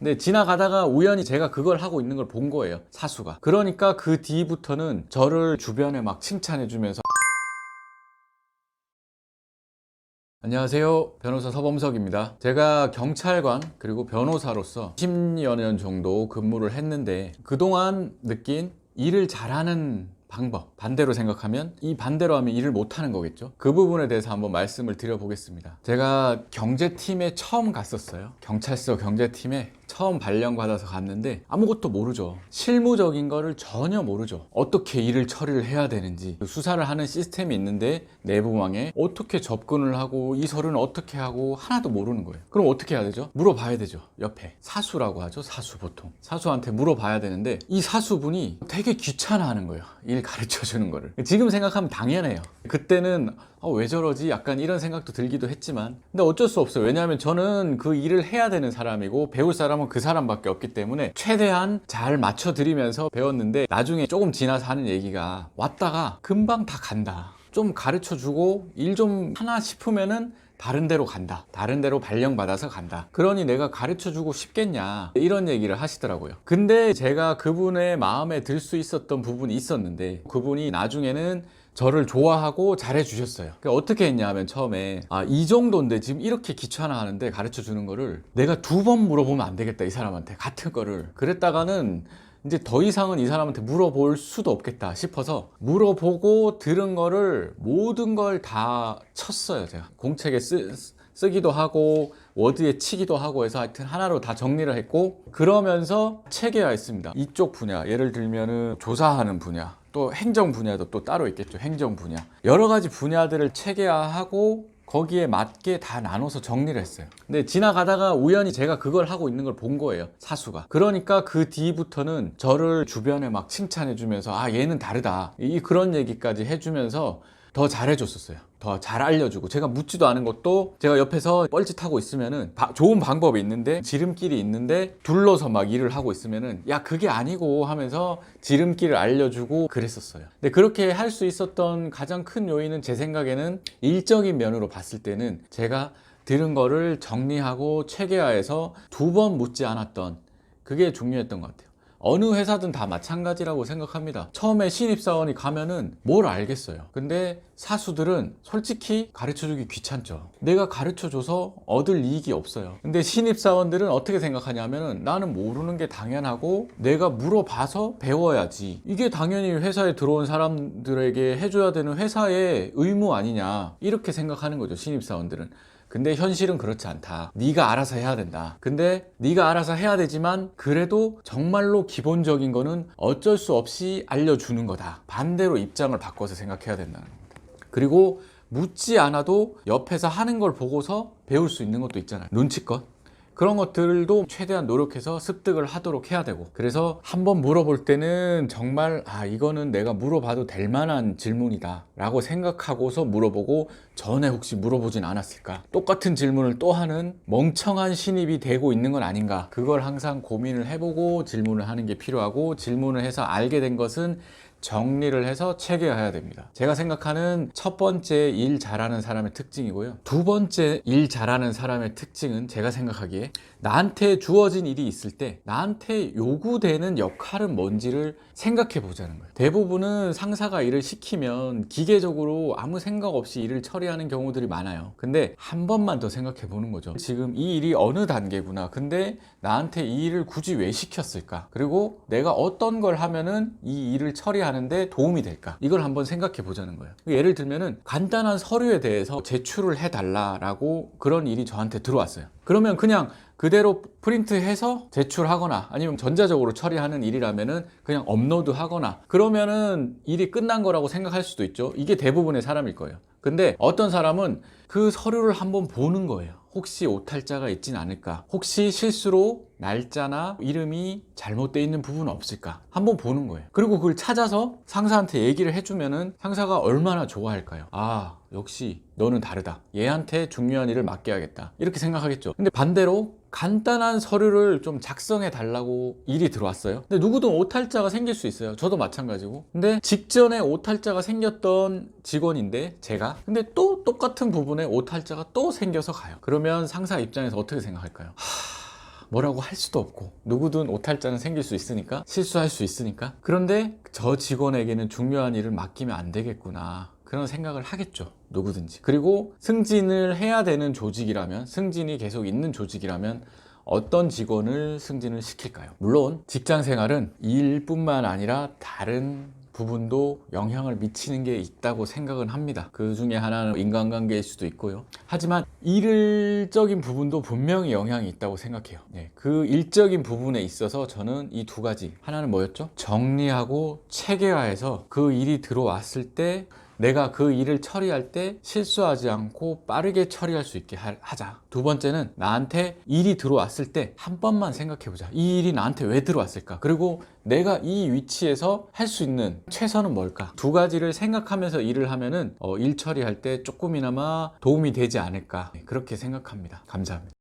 근데 지나가다가 우연히 제가 그걸 하고 있는 걸 본 거예요, 사수가. 그러니까 그 뒤부터는 저를 주변에 막 칭찬해 주면서 안녕하세요, 변호사 서범석입니다. 제가 경찰관 그리고 변호사로서 10여 년 정도 근무를 했는데 그동안 느낀 일을 잘하는 방법, 반대로 생각하면 이 반대로 하면 일을 못하는 거겠죠. 그 부분에 대해서 한번 말씀을 드려보겠습니다. 제가 경제팀에 처음 갔었어요. 경찰서 경제팀에 처음 발령받아서 갔는데 아무것도 모르죠. 실무적인 거를 전혀 모르죠. 어떻게 일을 처리를 해야 되는지, 수사를 하는 시스템이 있는데 내부망에 어떻게 접근을 하고 이 서류는 어떻게 하고 하나도 모르는 거예요. 그럼 어떻게 해야 되죠? 물어봐야 되죠. 옆에 사수라고 하죠. 사수. 보통 사수한테 물어봐야 되는데 이 사수분이 되게 귀찮아하는 거예요. 일 가르쳐 주는 거를. 지금 생각하면 당연해요. 그때는 왜 저러지? 약간 이런 생각도 들기도 했지만 근데 어쩔 수 없어요. 왜냐하면 저는 그 일을 해야 되는 사람이고 배울 사람은 그 사람밖에 없기 때문에 최대한 잘 맞춰드리면서 배웠는데 나중에 조금 지나서 하는 얘기가 왔다가 금방 다 간다. 좀 가르쳐 주고 일 좀 하나 싶으면은 다른 데로 간다. 다른 데로 발령받아서 간다. 그러니 내가 가르쳐 주고 싶겠냐. 이런 얘기를 하시더라고요. 근데 제가 그분의 마음에 들 수 있었던 부분이 있었는데 그분이 나중에는 저를 좋아하고 잘해 주셨어요. 어떻게 했냐 하면 처음에 이 정도인데 지금 이렇게 귀찮아하는데 가르쳐 주는 거를 내가 2번 물어보면 안 되겠다, 이 사람한테 같은 거를. 그랬다가는 이제 더 이상은 이 사람한테 물어볼 수도 없겠다 싶어서 물어보고 들은 거를 모든 걸 다 쳤어요. 제가 공책에 쓰기도 하고 워드에 치기도 하고 해서 하여튼 하나로 다 정리를 했고, 그러면서 체계화했습니다. 이쪽 분야, 예를 들면은 조사하는 분야, 또 행정 분야도 또 따로 있겠죠. 행정 분야, 여러 가지 분야들을 체계화하고 거기에 맞게 다 나눠서 정리를 했어요. 근데 지나가다가 우연히 제가 그걸 하고 있는 걸 본 거예요, 사수가. 그러니까 그 뒤부터는 저를 주변에 막 칭찬해 주면서 얘는 다르다, 그런 얘기까지 해주면서 더 잘해줬었어요. 더 잘 알려주고, 제가 묻지도 않은 것도 제가 옆에서 뻘짓하고 있으면은 좋은 방법이 있는데, 지름길이 있는데 둘러서 막 일을 하고 있으면은 야 그게 아니고 하면서 지름길을 알려주고 그랬었어요. 근데 그렇게 할 수 있었던 가장 큰 요인은 제 생각에는 일적인 면으로 봤을 때는 제가 들은 거를 정리하고 체계화해서 2번 묻지 않았던 그게 중요했던 것 같아요. 어느 회사든 다 마찬가지라고 생각합니다. 처음에 신입사원이 가면은 뭘 알겠어요. 근데 사수들은 솔직히 가르쳐주기 귀찮죠. 내가 가르쳐줘서 얻을 이익이 없어요. 근데 신입사원들은 어떻게 생각하냐면은 나는 모르는 게 당연하고 내가 물어봐서 배워야지, 이게 당연히 회사에 들어온 사람들에게 해줘야 되는 회사의 의무 아니냐, 이렇게 생각하는 거죠, 신입사원들은. 근데 현실은 그렇지 않다. 네가 알아서 해야 된다. 근데 네가 알아서 해야 되지만 그래도 정말로 기본적인 거는 어쩔 수 없이 알려주는 거다. 반대로 입장을 바꿔서 생각해야 된다는 겁니다. 그리고 묻지 않아도 옆에서 하는 걸 보고서 배울 수 있는 것도 있잖아요. 눈치껏. 그런 것들도 최대한 노력해서 습득을 하도록 해야 되고, 그래서 한번 물어볼 때는 정말 이거는 내가 물어봐도 될 만한 질문이다 라고 생각하고서 물어보고, 전에 혹시 물어보진 않았을까, 똑같은 질문을 또 하는 멍청한 신입이 되고 있는 건 아닌가, 그걸 항상 고민을 해보고 질문을 하는 게 필요하고, 질문을 해서 알게 된 것은 정리를 해서 체계화해야 됩니다. 제가 생각하는 첫 번째 일 잘하는 사람의 특징이고요. 두 번째 일 잘하는 사람의 특징은 제가 생각하기에 나한테 주어진 일이 있을 때 나한테 요구되는 역할은 뭔지를 생각해 보자는 거예요. 대부분은 상사가 일을 시키면 기계적으로 아무 생각 없이 일을 처리하는 경우들이 많아요. 근데 한 번만 더 생각해 보는 거죠. 지금 이 일이 어느 단계구나. 근데 나한테 이 일을 굳이 왜 시켰을까? 그리고 내가 어떤 걸 하면은 이 일을 처리하는데 도움이 될까? 이걸 한번 생각해 보자는 거예요. 예를 들면은 간단한 서류에 대해서 제출을 해달라라고 그런 일이 저한테 들어왔어요. 그러면 그냥 그대로 프린트해서 제출하거나 아니면 전자적으로 처리하는 일이라면은 그냥 업로드 하거나 그러면은 일이 끝난 거라고 생각할 수도 있죠. 이게 대부분의 사람일 거예요. 근데 어떤 사람은 그 서류를 한번 보는 거예요. 혹시 오탈자가 있진 않을까? 혹시 실수로 날짜나 이름이 잘못되어 있는 부분은 없을까? 한번 보는 거예요. 그리고 그걸 찾아서 상사한테 얘기를 해주면은 상사가 얼마나 좋아할까요? 역시 너는 다르다. 얘한테 중요한 일을 맡겨야겠다. 이렇게 생각하겠죠. 근데 반대로 간단한 서류를 좀 작성해 달라고 일이 들어왔어요. 근데 누구든 오탈자가 생길 수 있어요. 저도 마찬가지고. 근데 직전에 오탈자가 생겼던 직원인데 제가 근데 또 똑같은 부분에 오탈자가 또 생겨서 가요. 그러면 상사 입장에서 어떻게 생각할까요? 뭐라고 할 수도 없고, 누구든 오탈자는 생길 수 있으니까, 실수할 수 있으니까. 그런데 저 직원에게는 중요한 일을 맡기면 안 되겠구나, 그런 생각을 하겠죠, 누구든지. 그리고 승진을 해야 되는 조직이라면, 승진이 계속 있는 조직이라면 어떤 직원을 승진을 시킬까요? 물론 직장 생활은 일뿐만 아니라 다른 부분도 영향을 미치는 게 있다고 생각은 합니다. 그 중에 하나는 인간관계일 수도 있고요. 하지만 일적인 부분도 분명히 영향이 있다고 생각해요. 그 일적인 부분에 있어서 저는 이 두 가지, 하나는 뭐였죠? 정리하고 체계화해서 그 일이 들어왔을 때 내가 그 일을 처리할 때 실수하지 않고 빠르게 처리할 수 있게 하자. 두 번째는 나한테 일이 들어왔을 때 한 번만 생각해보자. 이 일이 나한테 왜 들어왔을까? 그리고 내가 이 위치에서 할 수 있는 최선은 뭘까? 두 가지를 생각하면서 일을 하면은 일 처리할 때 조금이나마 도움이 되지 않을까, 그렇게 생각합니다. 감사합니다.